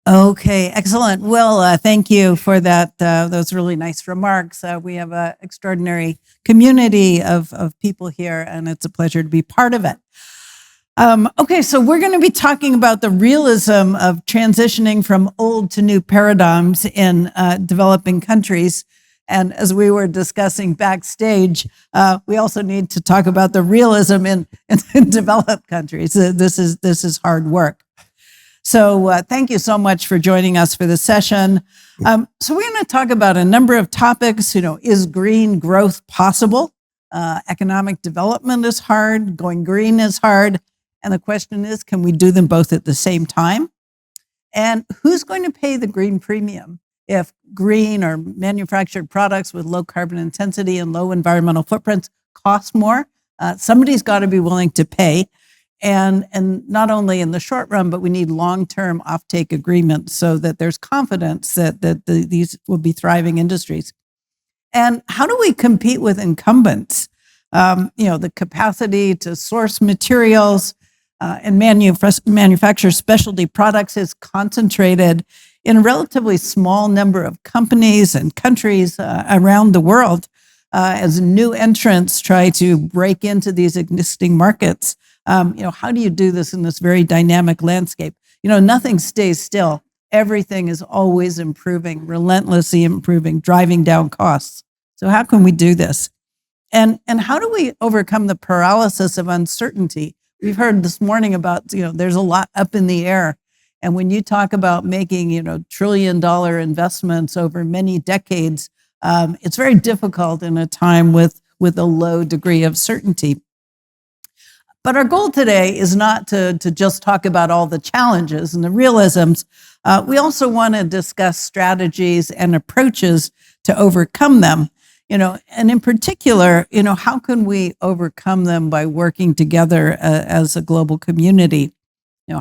Okay, excellent. Well, thank you for that. Those really nice remarks. We have an extraordinary community of people here, and it's a pleasure to be part of it. Okay, so we're going to be talking about the realism of transitioning from old to new paradigms in developing countries. And as we were discussing backstage, we also need to talk about the realism in developed countries. This is hard work. So thank you so much for joining us for the session. So we're going to talk about a number of topics. Is green growth possible? Economic development is hard. Going green is hard. And the question is, can we do them both at the same time? And who's going to pay the green premium if green or manufactured products with low carbon intensity and low environmental footprints cost more? Somebody's got to be willing to pay. And not only in the short run, but we need long-term offtake agreements so that there's confidence that these will be thriving industries. And how do we compete with incumbents? The capacity to source materials and manufacture specialty products is concentrated in a relatively small number of companies and countries around the world as new entrants try to break into these existing markets. How do you do this in this very dynamic landscape? Nothing stays still. Everything is always improving, relentlessly improving, driving down costs. So how can we do this? And how do we overcome the paralysis of uncertainty? We've heard this morning about, there's a lot up in the air. And when you talk about making, trillion-dollar investments over many decades, it's very difficult in a time with a low degree of certainty. But our goal today is not to just talk about all the challenges and the realisms. We also want to discuss strategies and approaches to overcome them. And in particular, how can we overcome them by working together as a global community?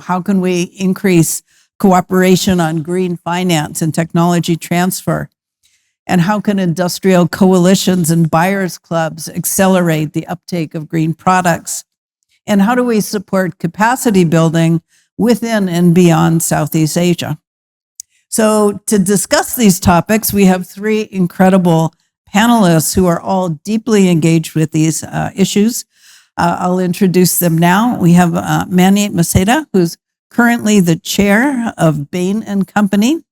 How can we increase cooperation on green finance and technology transfer? And how can industrial coalitions and buyers clubs accelerate the uptake of green products? And how do we support capacity building within and beyond Southeast Asia? So to discuss these topics, we have three incredible panelists who are all deeply engaged with these issues. I'll introduce them now. We have Manny Maceda, who's currently the chair of Bain and Company.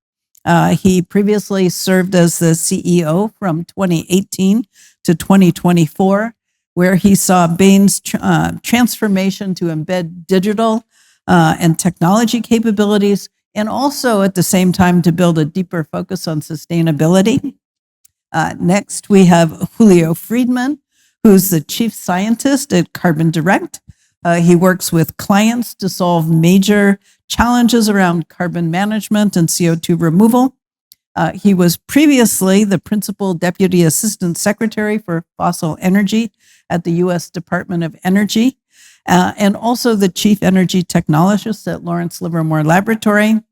He previously served as the CEO from 2018 to 2024. Where he saw Bain's transformation to embed digital and technology capabilities, and also at the same time to build a deeper focus on sustainability. Next, we have Julio Friedmann, who's the chief scientist at Carbon Direct. He works with clients to solve major challenges around carbon management and CO2 removal. He was previously the principal deputy assistant secretary for fossil energy at the U.S. Department of Energy, and also the chief energy technologist at Lawrence Livermore Laboratory.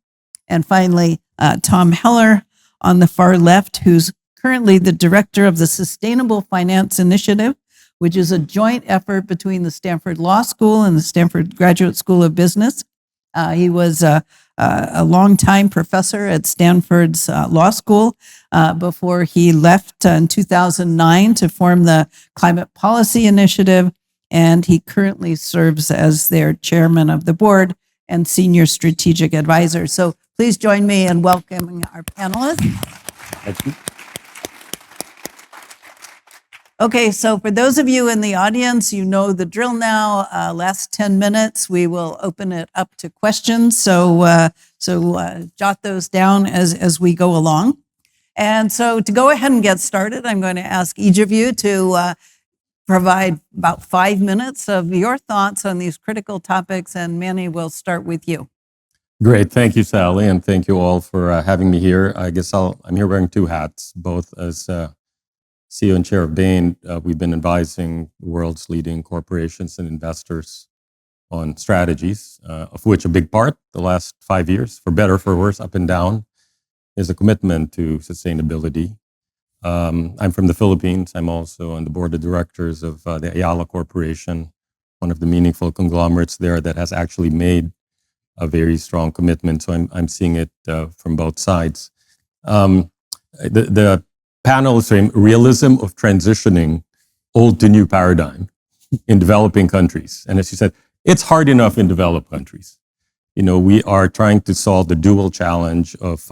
And finally, Tom Heller on the far left, who's currently the director of the Sustainable Finance Initiative, which is a joint effort between the Stanford Law School and the Stanford Graduate School of Business. He was a longtime professor at Stanford's law school before he left in 2009 to form the Climate Policy Initiative, and he currently serves as their chairman of the board and senior strategic advisor. So please join me in welcoming our panelists. Thank you. Okay, so for those of you in the audience, you know the drill now. Last 10 minutes, we will open it up to questions. So jot those down as we go along. And so to go ahead and get started, I'm going to ask each of you to provide about 5 minutes of your thoughts on these critical topics. And Manny, we'll start with you. Great. Thank you, Sally, and thank you all for having me here. I guess I'm here wearing two hats, both as CEO and chair of Bain. We've been advising the world's leading corporations and investors on strategies, of which a big part, the last 5 years, for better, for worse, up and down, is a commitment to sustainability. I'm from the Philippines. I'm also on the board of directors of the Ayala Corporation, one of the meaningful conglomerates there that has actually made a very strong commitment. So I'm seeing it from both sides. The panel is saying realism of transitioning old to new paradigm in developing countries. And as you said, it's hard enough in developed countries. We are trying to solve the dual challenge of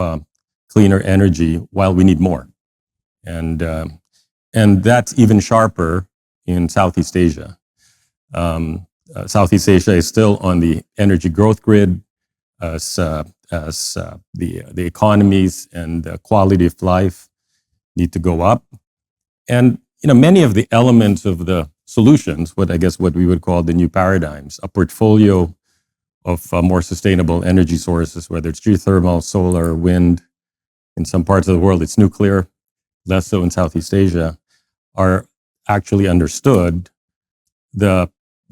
cleaner energy while we need more. And that's even sharper in Southeast Asia. Southeast Asia is still on the energy growth grid as the economies and the quality of life need to go up. And many of the elements of the solutions, what we would call the new paradigms, a portfolio of more sustainable energy sources, whether it's geothermal, solar, wind. In some parts of the world, it's nuclear, less so in Southeast Asia, are actually understood. The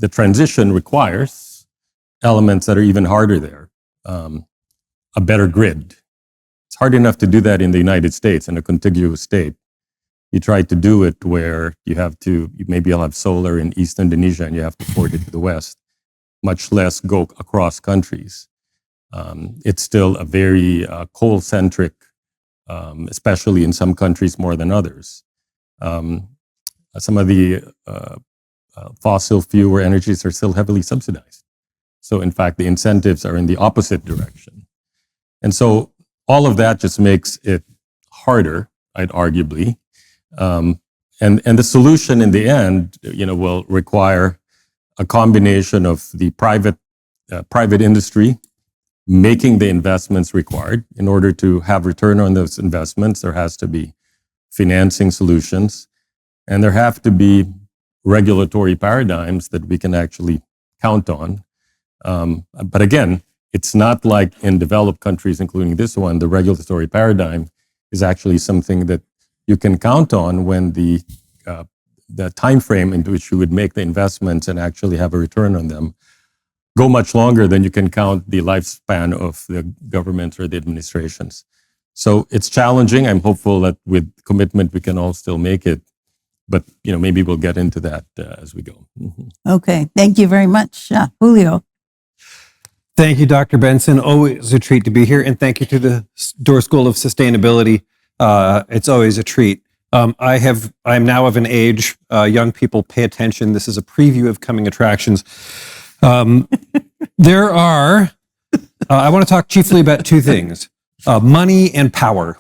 transition requires elements that are even harder there. A better grid. It's hard enough to do that in the United States, in a contiguous state. You try to do it where maybe you'll have solar in East Indonesia and you have to port it to the West, much less go across countries. It's still a very coal-centric, especially in some countries more than others. Some of the fossil fuel energies are still heavily subsidized. So in fact, the incentives are in the opposite direction. And so all of that just makes it harder, arguably. And the solution in the end, will require a combination of the private industry making the investments required. In order to have return on those investments, there has to be financing solutions, and there have to be regulatory paradigms that we can actually count on. But again, it's not like in developed countries, including this one, the regulatory paradigm is actually something that you can count on when the time frame in which you would make the investments and actually have a return on them go much longer than you can count the lifespan of the governments or the administrations. So it's challenging. I'm hopeful that with commitment we can all still make it. But maybe we'll get into that as we go. Mm-hmm. Okay, thank you very much, Julio. Thank you, Dr. Benson. Always a treat to be here, and thank you to the Dorr School of Sustainability. It's always a treat. I'm now of an age. Young people, pay attention. This is a preview of coming attractions. There are. I want to talk chiefly about two things: money and power.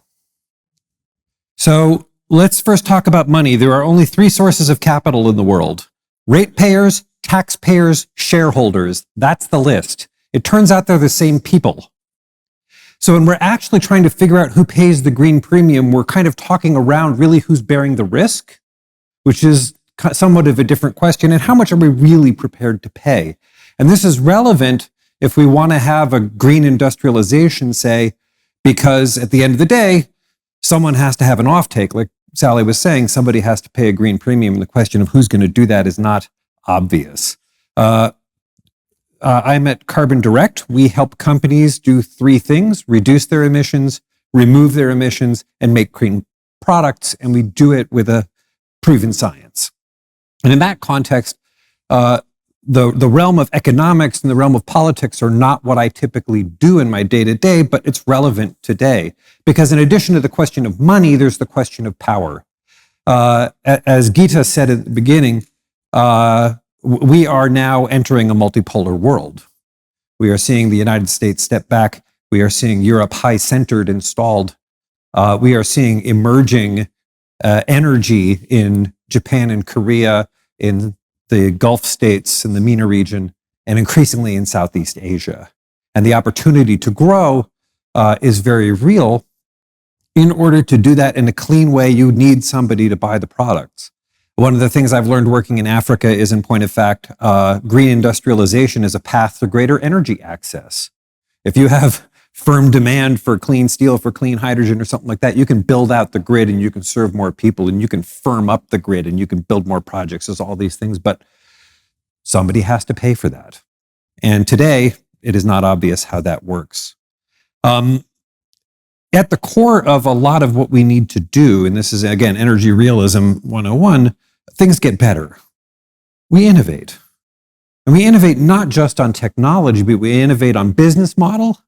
So let's first talk about money. There are only three sources of capital in the world: ratepayers, taxpayers, shareholders. That's the list. It turns out they're the same people. So when we're actually trying to figure out who pays the green premium, we're kind of talking around really who's bearing the risk, which is somewhat of a different question, and how much are we really prepared to pay? And this is relevant if we want to have a green industrialization, say, because at the end of the day, someone has to have an offtake. Like Sally was saying, somebody has to pay a green premium, and the question of who's going to do that is not obvious. I'm at Carbon Direct. We help companies do three things: reduce their emissions, remove their emissions, and make green products. And we do it with a proven science. And in that context, the realm of economics and the realm of politics are not what I typically do in my day-to-day, but it's relevant today. Because in addition to the question of money, there's the question of power. As Gita said at the beginning, we are now entering a multipolar world. We are seeing the United States step back. We are seeing Europe high-centered and stalled. We are seeing emerging energy in Japan and Korea, in the Gulf states, in the MENA region, and increasingly in Southeast Asia. And the opportunity to grow is very real. In order to do that in a clean way, you need somebody to buy the products. One of the things I've learned working in Africa is, in point of fact, green industrialization is a path to greater energy access. If you have firm demand for clean steel, for clean hydrogen or something like that, you can build out the grid and you can serve more people and you can firm up the grid and you can build more projects. There's all these things, but somebody has to pay for that. And today, it is not obvious how that works. At the core of a lot of what we need to do, and this is, again, Energy Realism 101, things get better. We innovate. And we innovate not just on technology, but we innovate on business model,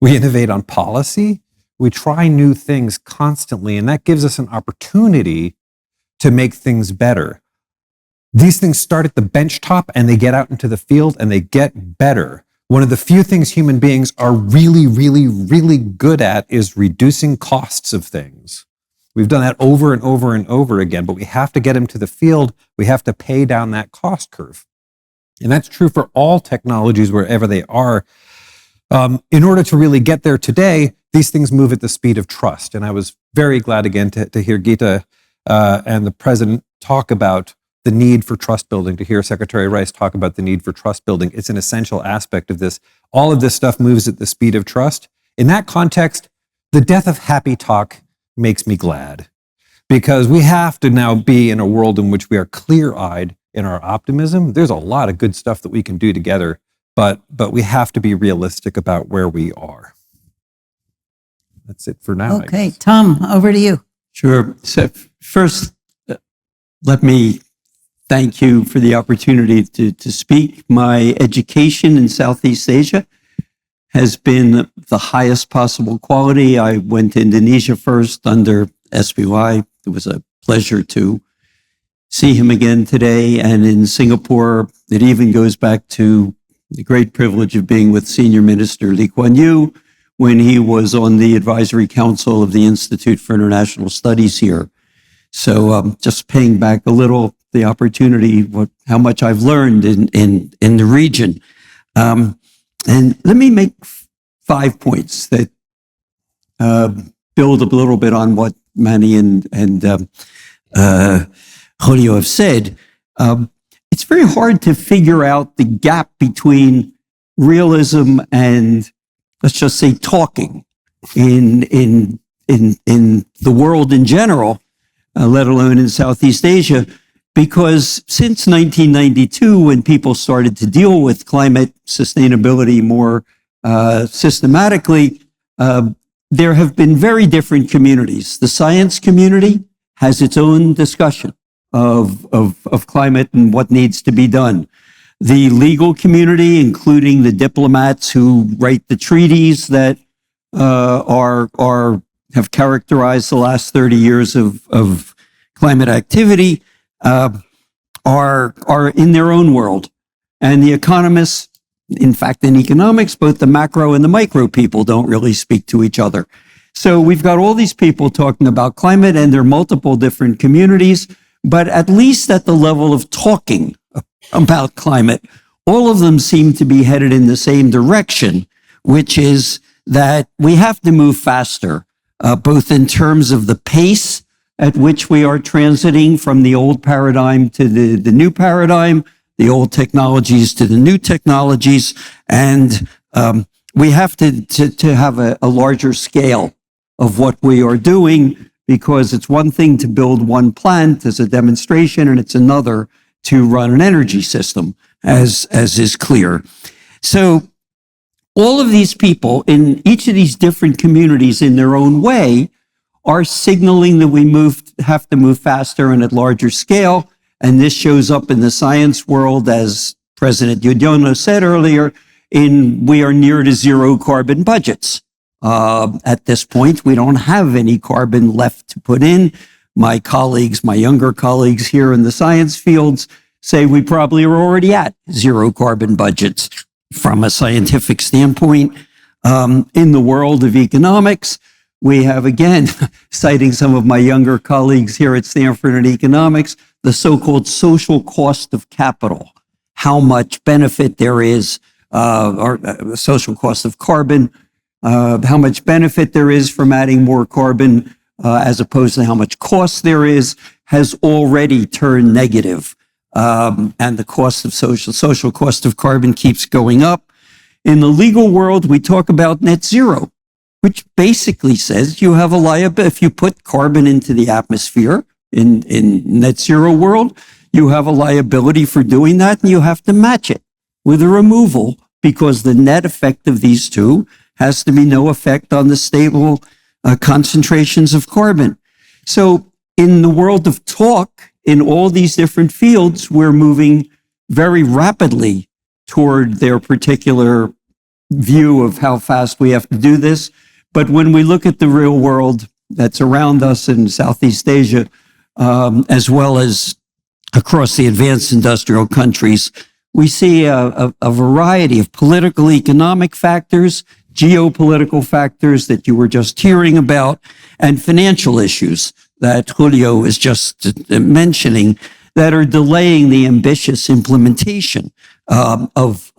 we innovate on policy, we try new things constantly, and that gives us an opportunity to make things better. These things start at the bench top and they get out into the field and they get better. One of the few things human beings are really, really, really good at is reducing costs of things. We've done that over and over and over again, but we have to get them to the field. We have to pay down that cost curve. And that's true for all technologies wherever they are. In order to really get there today, these things move at the speed of trust. And I was very glad again to hear Gita and the president talk about the need for trust building, to hear Secretary Rice talk about the need for trust building. It's an essential aspect of this. All of this stuff moves at the speed of trust. In that context, the death of happy talk makes me glad, because we have to now be in a world in which we are clear-eyed in our optimism. There's a lot of good stuff that we can do together, but we have to be realistic about where we are. That's it for now. Okay, Tom, over to you. Sure. So first, let me thank you for the opportunity to speak. My education in Southeast Asia has been the highest possible quality. I went to Indonesia first under SBY. It was a pleasure to see him again today. And in Singapore, it even goes back to the great privilege of being with Senior Minister Lee Kuan Yew when he was on the advisory council of the Institute for International Studies here. So just paying back a little the opportunity, how much I've learned in the region. And let me make 5 points that build a little bit on what Manny and Julio have said. It's very hard to figure out the gap between realism and, let's just say, talking in the world in general, let alone in Southeast Asia. Because since 1992, when people started to deal with climate sustainability more systematically, there have been very different communities. The science community has its own discussion of climate and what needs to be done. The legal community, including the diplomats who write the treaties that have characterized the last 30 years of climate activity, are in their own world. And the economists, in fact, in economics, both the macro and the micro people don't really speak to each other. So we've got all these people talking about climate, and there are multiple different communities, but at least at the level of talking about climate, all of them seem to be headed in the same direction, which is that we have to move faster, both in terms of the pace at which we are transiting from the old paradigm to the new paradigm, the old technologies to the new technologies, and we have to have a larger scale of what we are doing, because it's one thing to build one plant as a demonstration, and it's another to run an energy system, as is clear. So all of these people in each of these different communities in their own way are signaling that we have to move faster and at larger scale. And this shows up in the science world, as President Julio said earlier, we are near to zero carbon budgets. At this point, we don't have any carbon left to put in. My colleagues, my younger colleagues here in the science fields say we probably are already at zero carbon budgets from a scientific standpoint. In the world of economics, we have, again, citing some of my younger colleagues here at Stanford in economics, the so-called social cost of capital, how much benefit there is, or social cost of carbon, how much benefit there is from adding more carbon as opposed to how much cost there is, has already turned negative. And the cost of social cost of carbon keeps going up. In the legal world, we talk about net zero, which basically says you have a liability. If you put carbon into the atmosphere in net zero world, you have a liability for doing that, and you have to match it with a removal, because the net effect of these two has to be no effect on the stable concentrations of carbon. So in the world of talk, in all these different fields, we're moving very rapidly toward their particular view of how fast we have to do this. But when we look at the real world that's around us in Southeast Asia, as well as across the advanced industrial countries, we see a variety of political, economic factors, geopolitical factors that you were just hearing about, and financial issues that Julio was just mentioning that are delaying the ambitious implementation of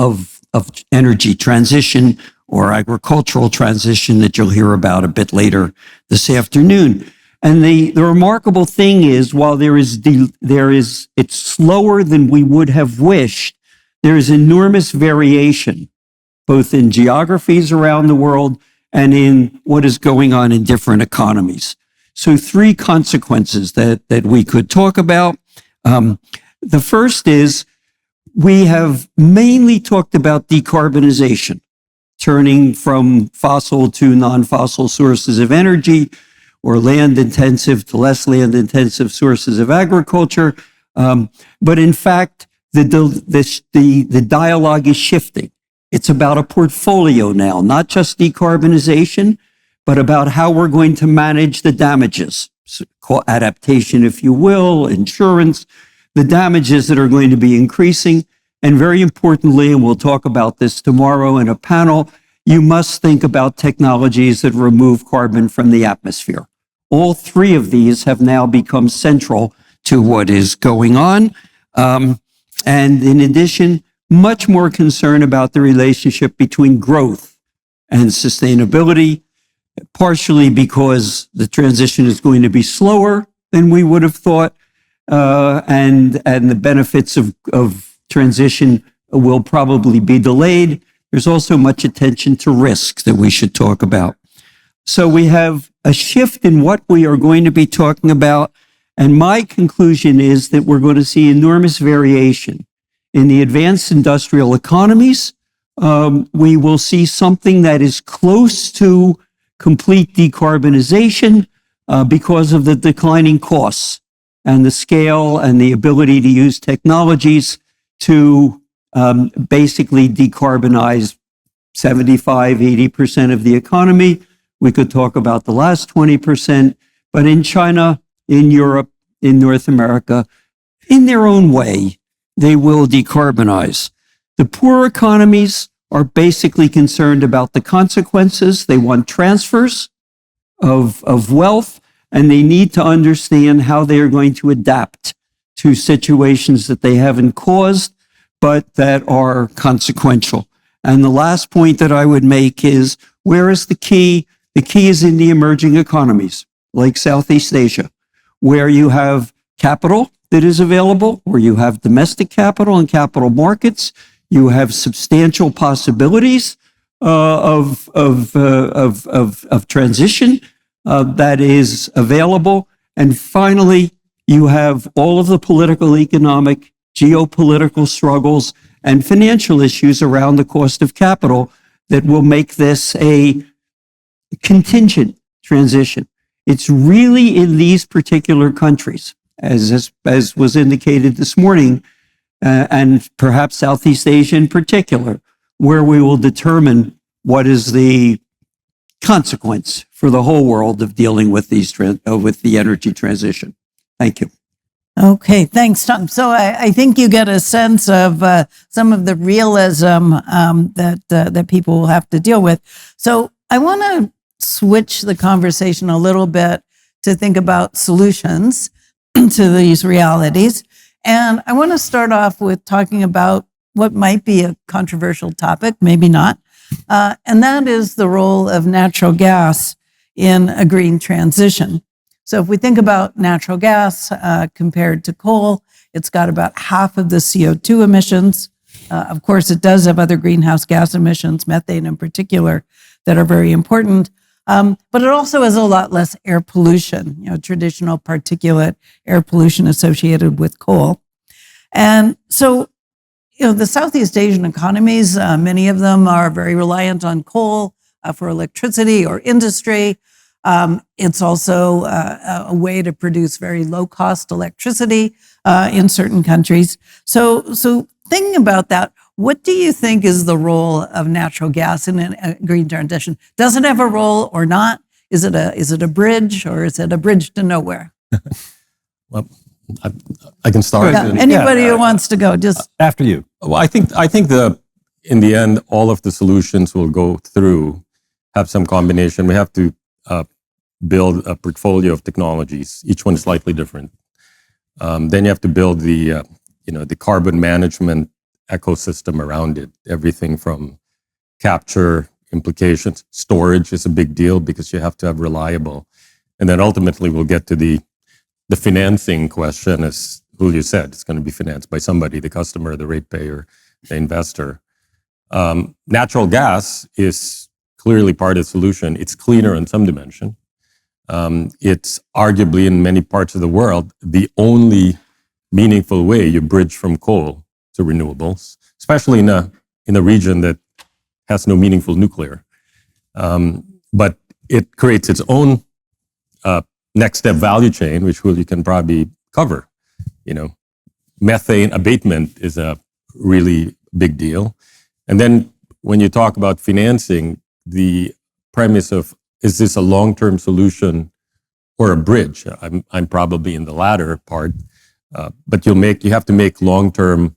energy transition or agricultural transition that you'll hear about a bit later this afternoon. And the remarkable thing is, while it's slower than we would have wished, there is enormous variation, both in geographies around the world and in what is going on in different economies. So 3 consequences that we could talk about. The first is we have mainly talked about decarbonization, turning from fossil to non-fossil sources of energy, or land-intensive to less land-intensive sources of agriculture. But in fact, the dialogue is shifting. It's about a portfolio now, not just decarbonization, but about how we're going to manage the damages, adaptation, if you will, insurance, the damages that are going to be increasing. And very importantly, and we'll talk about this tomorrow in a panel, you must think about technologies that remove carbon from the atmosphere. All 3 of these have now become central to what is going on. And in addition, much more concern about the relationship between growth and sustainability, partially because the transition is going to be slower than we would have thought, and the benefits of transition will probably be delayed. There's also much attention to risk that we should talk about. So we have a shift in what we are going to be talking about, and my conclusion is that we're going to see enormous variation. In the advanced industrial economies, we will see something that is close to complete decarbonization because of the declining costs and the scale and the ability to use technologies to basically decarbonize 75, 80% of the economy. We could talk about the last 20%, but in China, in Europe, in North America, in their own way, they will decarbonize. The poor economies are basically concerned about the consequences. They want transfers of wealth, and they need to understand how they are going to adapt to situations that they haven't caused, but that are consequential. And the last point that I would make is, where is the key? The key is in the emerging economies, like Southeast Asia, where you have capital that is available, where you have domestic capital and capital markets, you have substantial possibilities of transition that is available. And finally, you have all of the political, economic, geopolitical struggles and financial issues around the cost of capital that will make this a contingent transition. It's really in these particular countries, as was indicated this morning, and perhaps Southeast Asia in particular, where we will determine what is the consequence for the whole world of dealing with with the energy transition. Thank you. Okay, thanks, Tom. So I think you get a sense of some of the realism that people will have to deal with. So I want to switch the conversation a little bit to think about solutions to these realities. And I want to start off with talking about what might be a controversial topic, maybe not, and that is the role of natural gas in a green transition. So if we think about natural gas compared to coal, it's got about half of the CO2 emissions. Of course, it does have other greenhouse gas emissions, methane in particular, that are very important. But it also has a lot less air pollution, traditional particulate air pollution associated with coal. And so, the Southeast Asian economies, many of them are very reliant on coal for electricity or industry. It's also a way to produce very low-cost electricity in certain countries. So thinking about that, What do you think is the role of natural gas in a green transition? Does it have a role or not? Is it a bridge, or is it a bridge to nowhere? Well, I can start. Yeah, anybody who wants to go, just After you. Well, I think in the end, all of the solutions will go through, have some combination. We have to build a portfolio of technologies. Each one is slightly different. Then you have to build the carbon management ecosystem around it. Everything from capture implications, storage is a big deal because you have to have reliable. And then ultimately we'll get to the financing question. As Julio said, it's going to be financed by somebody, the customer, the ratepayer, the investor. Natural gas is clearly part of the solution. It's cleaner in some dimension. It's arguably in many parts of the world the only meaningful way you bridge from coal to renewables, especially in a region that has no meaningful nuclear. But it creates its own next step value chain, which you can probably cover. Methane abatement is a really big deal. And then when you talk about financing, the premise of, is this a long-term solution or a bridge? I'm probably in the latter part, but you have to make long-term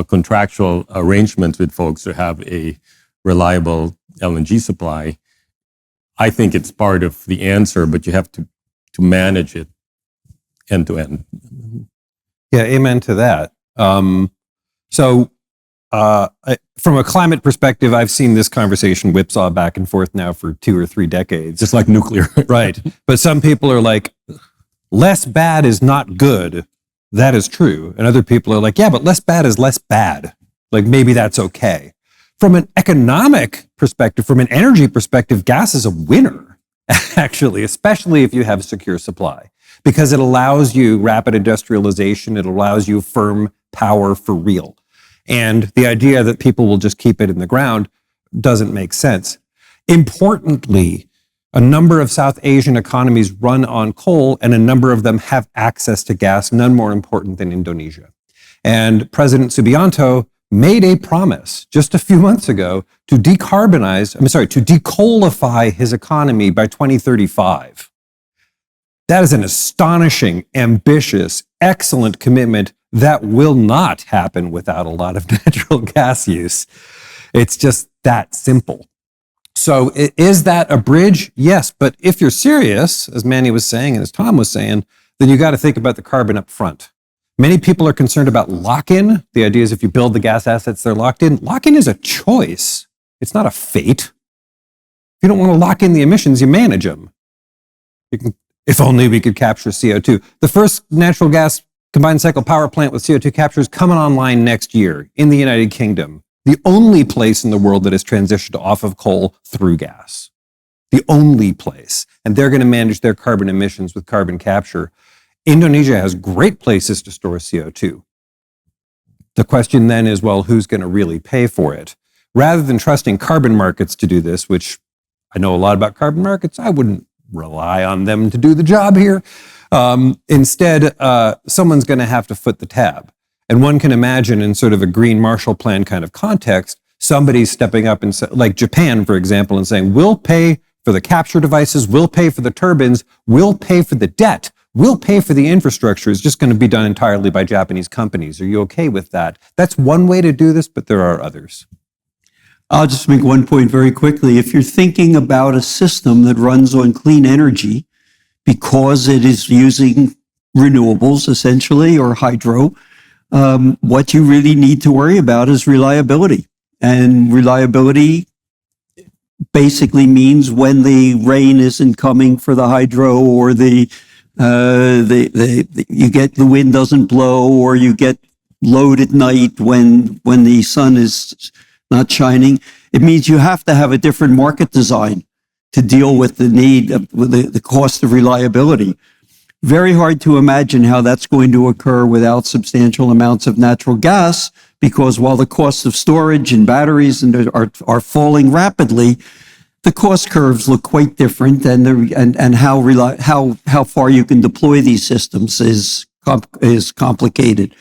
contractual arrangements with folks to have a reliable LNG supply. I think it's part of the answer, but you have to manage it end to end. Yeah, amen to that. From a climate perspective, I've seen this conversation whipsaw back and forth now for 2 or 3 decades. Just like nuclear. Right. But some people are like, less bad is not good. That is true. And other people are like, yeah, but less bad is less bad. Like, maybe that's okay. From an economic perspective, from an energy perspective, gas is a winner, actually, especially if you have secure supply, because it allows you rapid industrialization. It allows you firm power for real. And the idea that people will just keep it in the ground doesn't make sense. Importantly, a number of South Asian economies run on coal, and a number of them have access to gas, none more important than Indonesia. And President Subianto made a promise just a few months ago to decoalify his economy by 2035. That is an astonishing, ambitious, excellent commitment that will not happen without a lot of natural gas use. It's just that simple. So is that a bridge? Yes, but if you're serious, as Manny was saying and as Tom was saying, then you got to think about the carbon up front. Many people are concerned about lock-in. The idea is if you build the gas assets, they're locked in. Lock-in is a choice. It's not a fate. If you don't want to lock in the emissions, you manage them. If only we could capture CO2. The first natural gas combined cycle power plant with CO2 capture is coming online next year in the United Kingdom. The only place in the world that has transitioned off of coal through gas. The only place. And they're going to manage their carbon emissions with carbon capture. Indonesia has great places to store CO2. The question then is, well, who's going to really pay for it? Rather than trusting carbon markets to do this, which I know a lot about carbon markets, I wouldn't rely on them to do the job here. Instead, someone's going to have to foot the tab. And one can imagine in sort of a green Marshall Plan kind of context, somebody's stepping up and like Japan, for example, and saying, we'll pay for the capture devices, we'll pay for the turbines, we'll pay for the debt, we'll pay for the infrastructure. It's just going to be done entirely by Japanese companies. Are you okay with that? That's one way to do this, but there are others. I'll just make one point very quickly. If you're thinking about a system that runs on clean energy because it is using renewables essentially or hydro, what you really need to worry about is reliability. And reliability basically means when the rain isn't coming for the hydro, or you get the wind doesn't blow, or you get load at night when the sun is not shining. It means you have to have a different market design to deal with the need of the cost of reliability. Very hard to imagine how that's going to occur without substantial amounts of natural gas, because while the costs of storage and batteries are falling rapidly, the cost curves look quite different, and how far you can deploy these systems is complicated.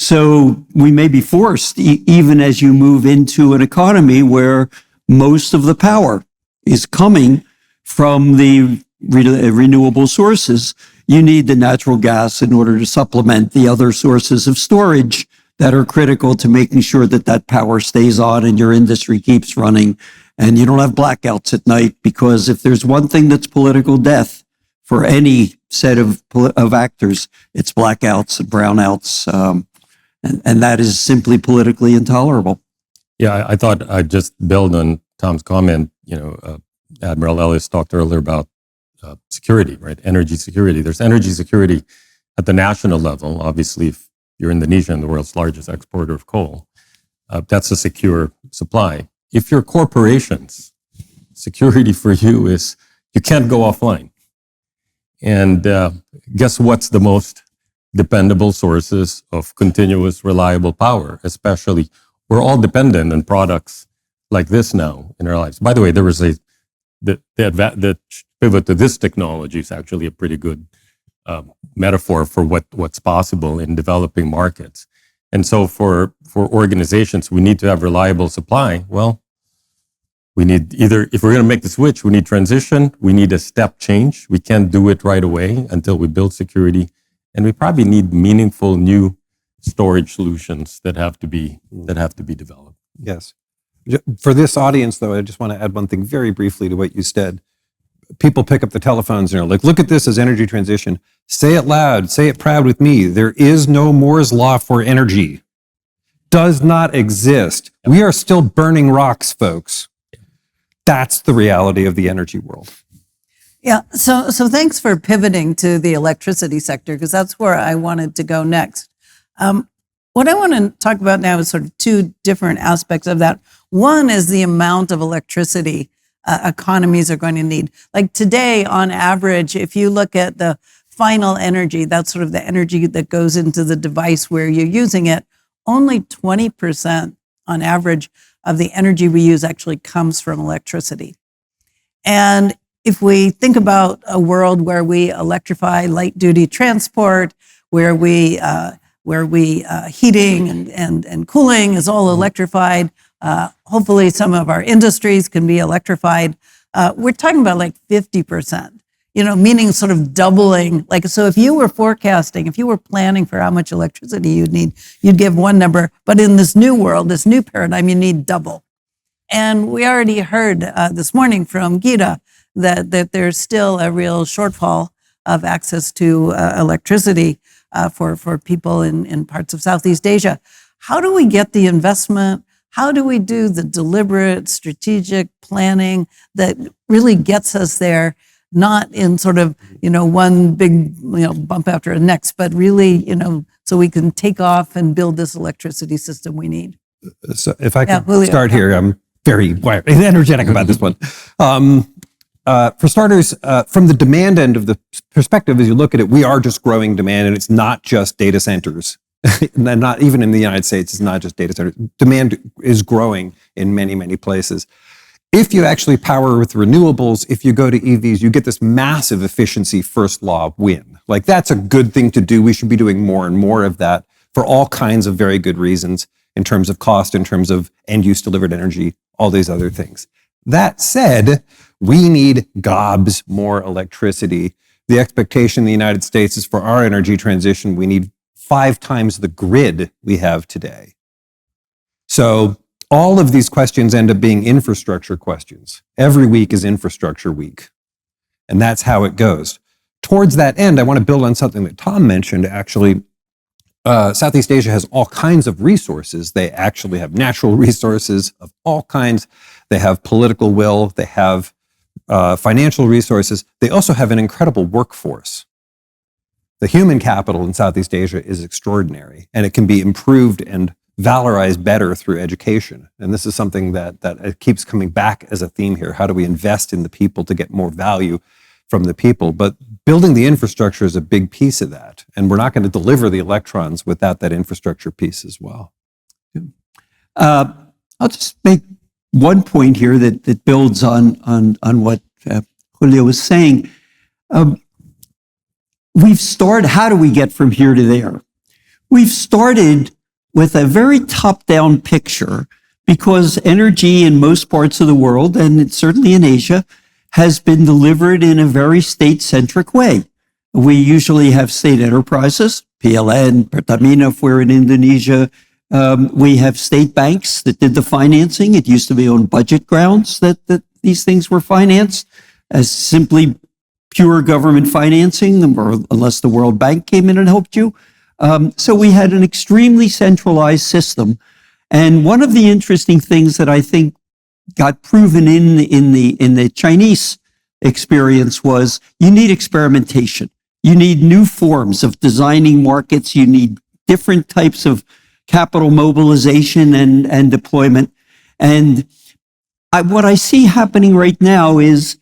So we may be forced, even as you move into an economy where most of the power is coming from the renewable sources, you need the natural gas in order to supplement the other sources of storage that are critical to making sure that that power stays on and your industry keeps running and you don't have blackouts at night. Because if there's one thing that's political death for any set of actors, it's blackouts and brownouts. And that is simply politically intolerable. Yeah, I thought I'd just build on Tom's comment. Admiral Ellis talked earlier about security, right? Energy security. There's energy security at the national level. Obviously, if you're Indonesia and the world's largest exporter of coal, that's a secure supply. If you're corporations, security for you is you can't go offline. And guess what's the most dependable sources of continuous, reliable power? Especially, we're all dependent on products like this now in our lives. By the way, there was the pivot to this technology is actually a pretty good metaphor for what's possible in developing markets. And so for organizations, we need to have reliable supply. Well, we need either, if we're going to make the switch, we need transition, we need a step change. We can't do it right away until we build security. And we probably need meaningful new storage solutions that have to be developed. Yes. For this audience, though, I just want to add one thing very briefly to what you said. People pick up the telephones and are like, look at this as energy transition. Say it loud, say it proud with me. There is no Moore's law for energy. Does not exist. We are still burning rocks, folks. That's the reality of the energy world. Yeah, so thanks for pivoting to the electricity sector, because that's where I wanted to go next. What I want to talk about now is sort of two different aspects of that. One is the amount of electricity economies are going to need. Like today, on average, if you look at the final energy, that's sort of the energy that goes into the device where you're using it, only 20% on average of the energy we use actually comes from electricity. And if we think about a world where we electrify light duty transport, where we heating and cooling is all electrified, hopefully some of our industries can be electrified. We're talking about like 50%, meaning sort of doubling. Like, so if you were forecasting, if you were planning for how much electricity you'd need, you'd give one number, but in this new world, this new paradigm, you need double. And we already heard this morning from Gita that there's still a real shortfall of access to electricity for people in parts of Southeast Asia. How do we get the investment? How do we do the deliberate, strategic planning that really gets us there, not in sort of, one big, bump after the next, but really, so we can take off and build this electricity system we need? So if I could Julio. start here, I'm very energetic about this one. For starters, from the demand end of the perspective, as you look at it, we are just growing demand, and it's not just data centers. Not even in the United States, it's not just data centers. Demand is growing in many, many places. If you actually power with renewables, if you go to EVs, you get this massive efficiency first law win. Like, that's a good thing to do. We should be doing more and more of that for all kinds of very good reasons, in terms of cost, in terms of end-use delivered energy, all these other things. That said, we need gobs more electricity. The expectation in the United States is for our energy transition, we need 5 times the grid we have today. So all of these questions end up being infrastructure questions. Every week is infrastructure week. And that's how it goes. Towards that end, I want to build on something that Tom mentioned. Actually, Southeast Asia has all kinds of resources. They actually have natural resources of all kinds. They have political will. They have financial resources. They also have an incredible workforce. The human capital in Southeast Asia is extraordinary, and it can be improved and valorized better through education. And this is something that keeps coming back as a theme here. How do we invest in the people to get more value from the people? But building the infrastructure is a big piece of that. And we're not going to deliver the electrons without that infrastructure piece as well. I'll just make one point here that builds on what Julio was saying. How do we get from here to there? we've started with a very top-down picture because energy in most parts of the world, and certainly in Asia, has been delivered in a very state-centric way. We usually have state enterprises, PLN, Pertamina if we're in Indonesia. We have state banks that did the financing. It used to be on budget grounds that these things were financed as simply pure government financing, or unless the World Bank came in and helped you. So we had an extremely centralized system. And one of the interesting things that I think got proven in the Chinese experience was you need experimentation. You need new forms of designing markets. You need different types of capital mobilization and deployment. And what I see happening right now is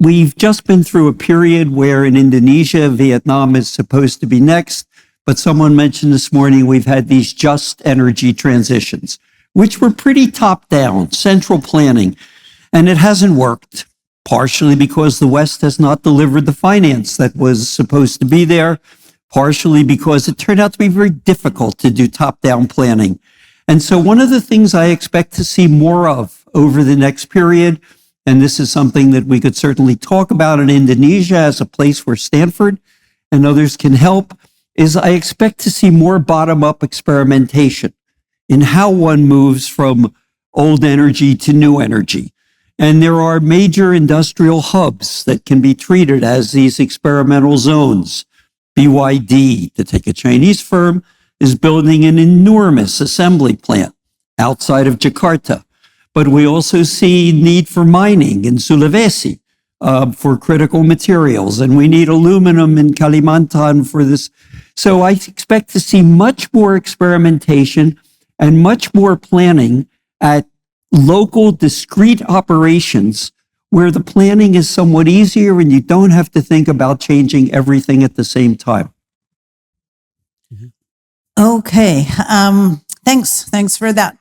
we've just been through a period where in Indonesia, Vietnam is supposed to be next. But someone mentioned this morning, we've had these just energy transitions, which were pretty top down, central planning. And it hasn't worked, partially because the West has not delivered the finance that was supposed to be there, partially because it turned out to be very difficult to do top down planning. And so one of the things I expect to see more of over the next period, and this is something that we could certainly talk about in Indonesia as a place where Stanford and others can help, is I expect to see more bottom-up experimentation in how one moves from old energy to new energy. And there are major industrial hubs that can be treated as these experimental zones. BYD, to take a Chinese firm, is building an enormous assembly plant outside of Jakarta. But we also see need for mining in Sulawesi for critical materials, and we need aluminum in Kalimantan for this. So I expect to see much more experimentation and much more planning at local, discrete operations where the planning is somewhat easier and you don't have to think about changing everything at the same time. Okay. Thanks for that.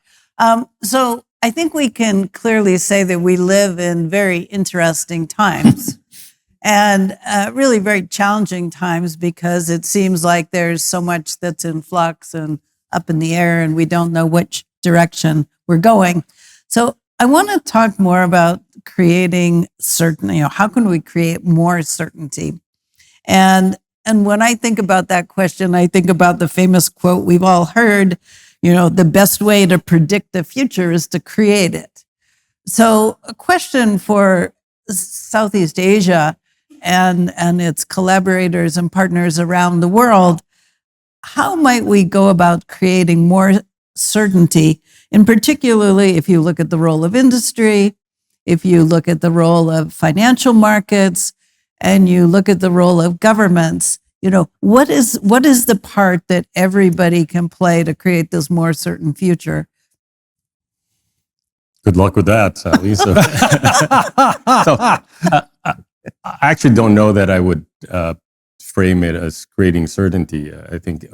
So I think we can clearly say that we live in very interesting times and really very challenging times because it seems like there's so much that's in flux and up in the air and we don't know which direction we're going. So I want to talk more about creating certainty. How can we create more certainty? And when I think about that question, I think about the famous quote we've all heard, the best way to predict the future is to create it. So a question for Southeast Asia and its collaborators and partners around the world, how might we go about creating more certainty, and particularly if you look at the role of industry, if you look at the role of financial markets, and you look at the role of governments, what is the part that everybody can play to create this more certain future? Good luck with that, Sally. So I actually don't know that I would frame it as creating certainty. I think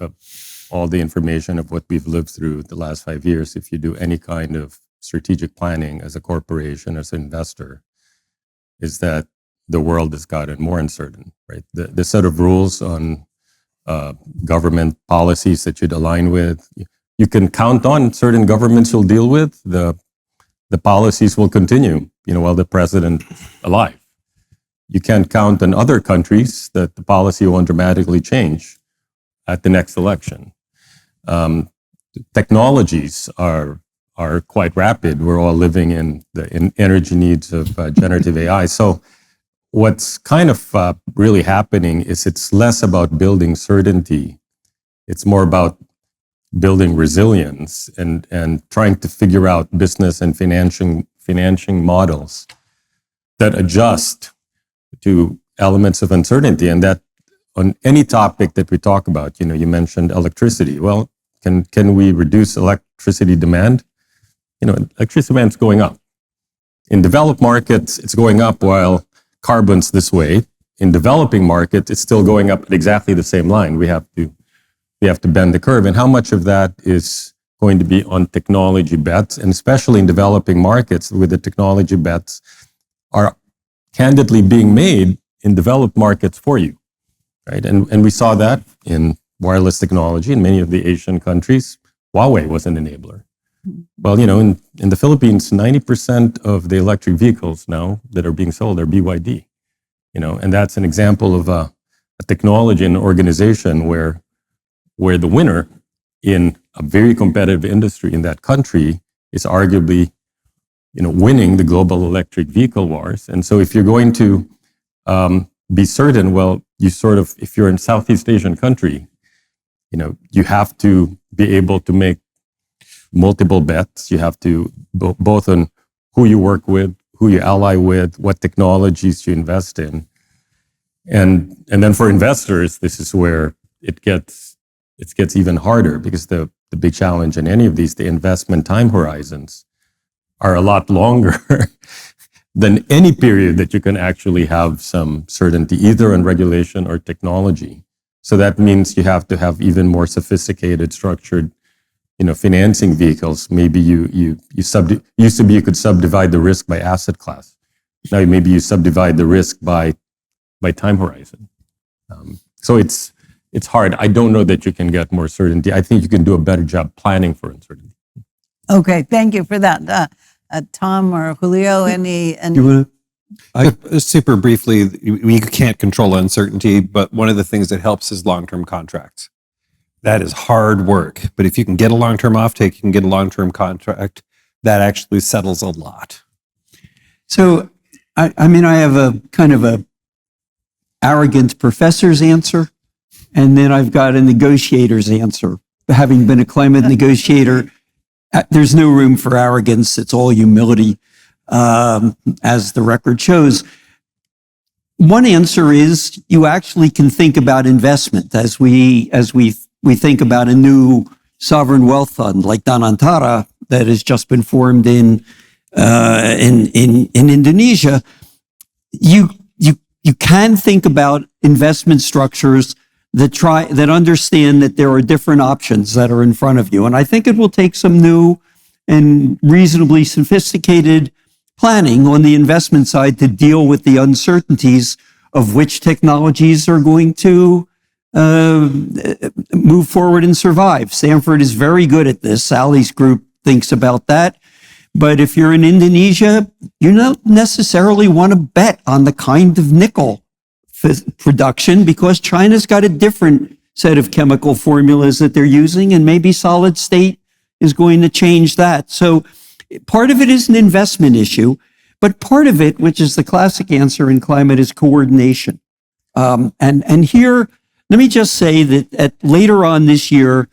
all the information of what we've lived through the last 5 years, if you do any kind of strategic planning as a corporation, as an investor, is that the world has gotten more uncertain, right? The set of rules on government policies that you'd align with, you can count on certain governments you'll deal with. The policies will continue, while the president's alive. You can't count on other countries that the policy won't dramatically change at the next election. Technologies are quite rapid. We're all living in the energy needs of generative AI. So what's kind of really happening is it's less about building certainty. It's more about building resilience and trying to figure out business and financing models that adjust to elements of uncertainty. And that on any topic that we talk about, you mentioned electricity. Well, can we reduce electricity demand? Electricity demand is going up. In developed markets, it's going up while carbon's this way. In developing markets, it's still going up at exactly the same line. We have to bend the curve. And how much of that is going to be on technology bets? And especially in developing markets, where the technology bets are candidly being made in developed markets for you, right? And we saw that in wireless technology in many of the Asian countries, Huawei was an enabler. Well, in the Philippines, 90% of the electric vehicles now that are being sold are BYD, and that's an example of a technology and organization where the winner in a very competitive industry in that country is arguably, winning the global electric vehicle wars. And so if you're going to be certain, well, if you're in Southeast Asian country, you have to be able to make multiple bets. You have to both on who you work with, who you ally with, what technologies you invest in. And then for investors, this is where it gets even harder, because the big challenge in any of these, the investment time horizons are a lot longer than any period that you can actually have some certainty, either on regulation or technology. So that means you have to have even more sophisticated, structured, financing vehicles. Maybe used to be you could subdivide the risk by asset class. Now maybe you subdivide the risk by time horizon. So it's hard. I don't know that you can get more certainty. I think you can do a better job planning for uncertainty. Okay, thank you for that. Tom or Julio, any? You want Super briefly, we can't control uncertainty, but one of the things that helps is long-term contracts. That is hard work, but if you can get a long-term offtake, you can get a long-term contract, that actually settles a lot. So, I have a kind of a arrogant professor's answer, and then I've got a negotiator's answer. Having been a climate negotiator, there's no room for arrogance. It's all humility, as the record shows. One answer is you actually can think about investment as we think about a new sovereign wealth fund like Danantara that has just been formed in Indonesia. You can think about investment structures that understand that there are different options that are in front of you. And I think it will take some new and reasonably sophisticated planning on the investment side to deal with the uncertainties of which technologies are going to move forward and survive. Stanford is very good at this. Sally's group thinks about that. But if you're in Indonesia, you don't necessarily want to bet on the kind of nickel production, because China's got a different set of chemical formulas that they're using, and maybe solid state is going to change that. So part of it is an investment issue, but part of it, which is the classic answer in climate, is coordination. And here, let me just say that later on this year,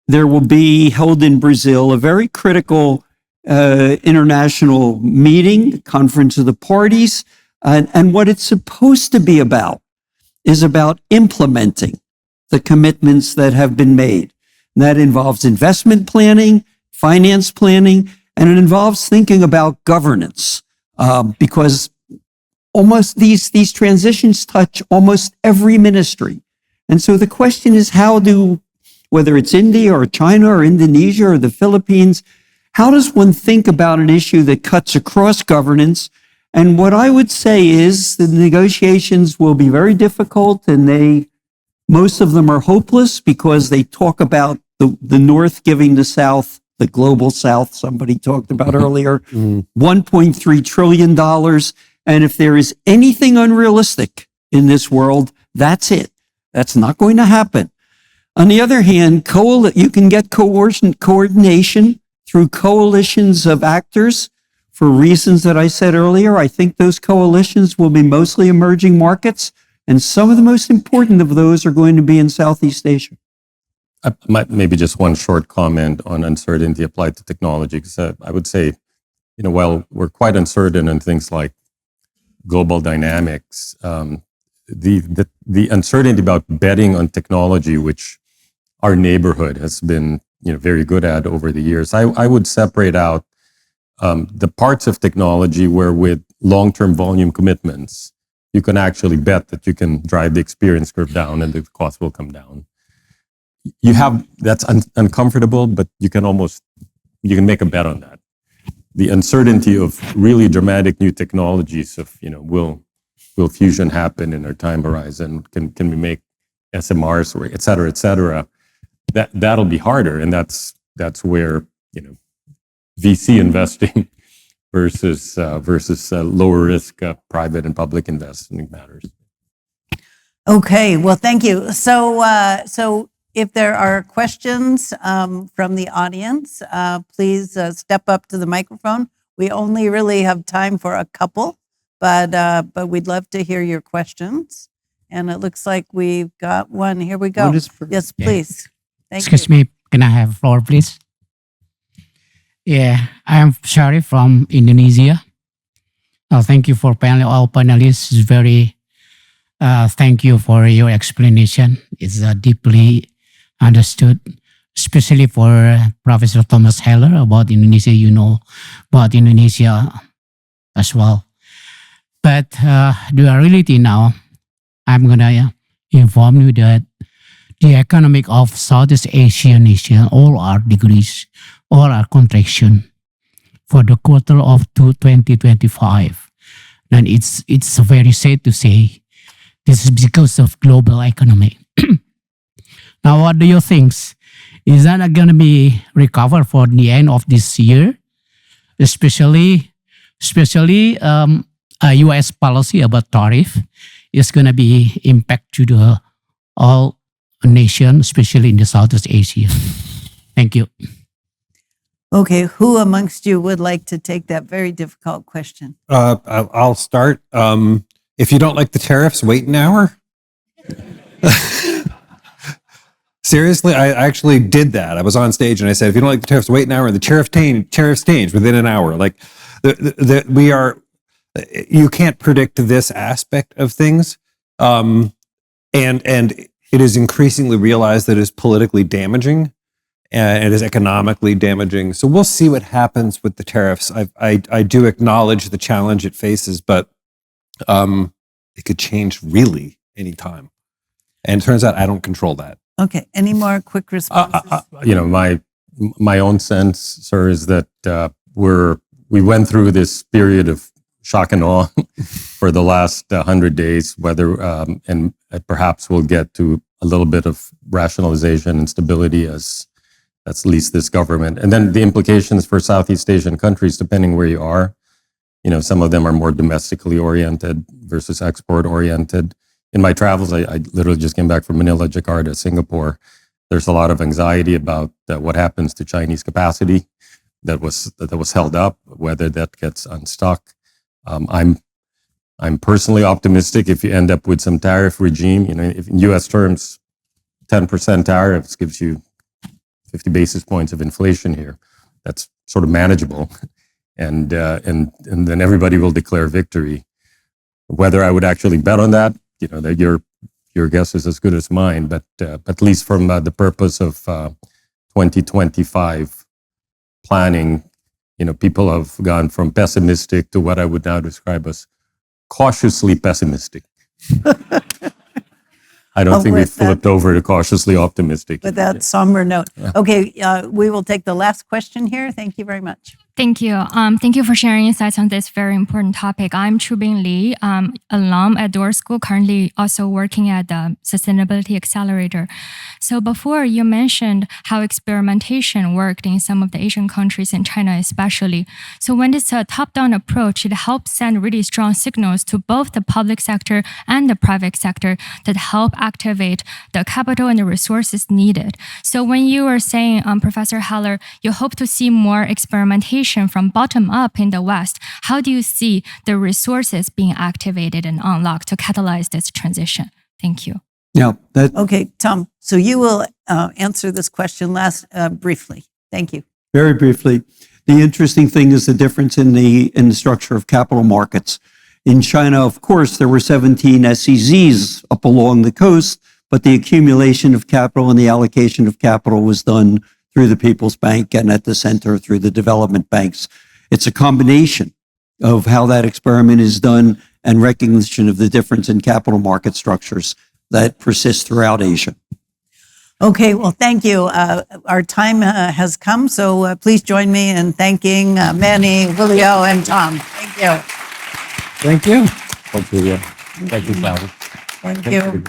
there will be held in Brazil a very critical international meeting, Conference of the Parties, and what it's supposed to be about is about implementing the commitments that have been made. And that involves investment planning, finance planning, and it involves thinking about governance, because almost these transitions touch almost every ministry. And so the question is, whether it's India or China or Indonesia or the Philippines, how does one think about an issue that cuts across governance? And what I would say is the negotiations will be very difficult, and most of them are hopeless because they talk about the North giving the South, the global South, somebody talked about earlier, $1.3 trillion. And if there is anything unrealistic in this world, that's it. That's not going to happen. On the other hand, you can get coordination through coalitions of actors for reasons that I said earlier. I think those coalitions will be mostly emerging markets, and some of the most important of those are going to be in Southeast Asia. Maybe just one short comment on uncertainty applied to technology, because I would say, while we're quite uncertain in things like global dynamics, the uncertainty about betting on technology, which our neighborhood has been very good at over the years, I would separate out the parts of technology where with long-term volume commitments, you can actually bet that you can drive the experience curve down and the cost will come down. That's uncomfortable, but you can make a bet on that. The uncertainty of really dramatic new technologies will fusion happen in our time horizon? Can we make SMRs, or et cetera, that'll be harder. And that's where, VC investing versus lower risk private and public investing matters. Okay, well, thank you. So if there are questions from the audience, please step up to the microphone. We only really have time for a couple, but we'd love to hear your questions. And it looks like we've got one. Here we go. Yes, please. Thank Excuse you. me, can I have floor, please? Yeah, I'm Shari from Indonesia. Thank you for all panelists. It's very, thank you for your explanation. It's deeply understood, especially for Professor Thomas Heller about Indonesia. You know about Indonesia as well. But the reality now, I'm going to inform you that the economic of Southeast Asian nation, all are decrease, all are contraction for the quarter of 2025. And it's very sad to say this is because of global economy. Now, what do you think? Is that going to be recovered for the end of this year? Especially U.S. policy about tariff is going to be impact to the all nation, especially in the Southeast Asia. Thank you. Okay, who amongst you would like to take that very difficult question? I'll start. If you don't like the tariffs, wait an hour. Seriously, I actually did that. I was on stage and I said, if you don't like the tariffs, wait an hour. And the tariffs changed within an hour. Like you can't predict this aspect of things. And it is increasingly realized that it is politically damaging and it is economically damaging. So we'll see what happens with the tariffs. I do acknowledge the challenge it faces, but it could change really anytime. And it turns out I don't control that. Okay, any more quick responses? My own sense, sir, is that we went through this period of shock and awe for the last 100 days, and perhaps we'll get to a little bit of rationalization and stability as at least this government. And then the implications for Southeast Asian countries, depending where you are, some of them are more domestically oriented versus export oriented. In my travels, I literally just came back from Manila, Jakarta, Singapore. There's a lot of anxiety about what happens to Chinese capacity that was held up, whether that gets unstuck. I'm personally optimistic if you end up with some tariff regime. If in U.S. terms, 10% tariffs gives you 50 basis points of inflation here. That's sort of manageable, and then everybody will declare victory. Whether I would actually bet on that, that your guess is as good as mine. But at least from the purpose of 2025 planning, people have gone from pessimistic to what I would now describe as cautiously pessimistic. I don't think we flipped over to cautiously optimistic. With that somber note. Okay, we will take the last question here. Thank you very much. Thank you. Thank you for sharing insights on this very important topic. I'm Chubing Lee, alum at Door School, currently also working at the Sustainability Accelerator. So before you mentioned how experimentation worked in some of the Asian countries, in China especially. So when it's a top-down approach, it helps send really strong signals to both the public sector and the private sector that help activate the capital and the resources needed. So when you were saying, Professor Heller, you hope to see more experimentation from bottom up in the West, how do you see the resources being activated and unlocked to catalyze this transition? Thank you. Yeah. Okay, Tom, so you will answer this question briefly. Thank you. Very briefly. The interesting thing is the difference in the structure of capital markets. In China, of course, there were 17 SEZs up along the coast, but the accumulation of capital and the allocation of capital was done through the People's Bank and at the center through the development banks. It's a combination of how that experiment is done and recognition of the difference in capital market structures that persist throughout Asia. Okay, well, thank you. Our time has come, so please join me in thanking Manny, Julio, and Tom. Thank you. Thank you. Thank you, Julio. Thank you, Sally. Thank you.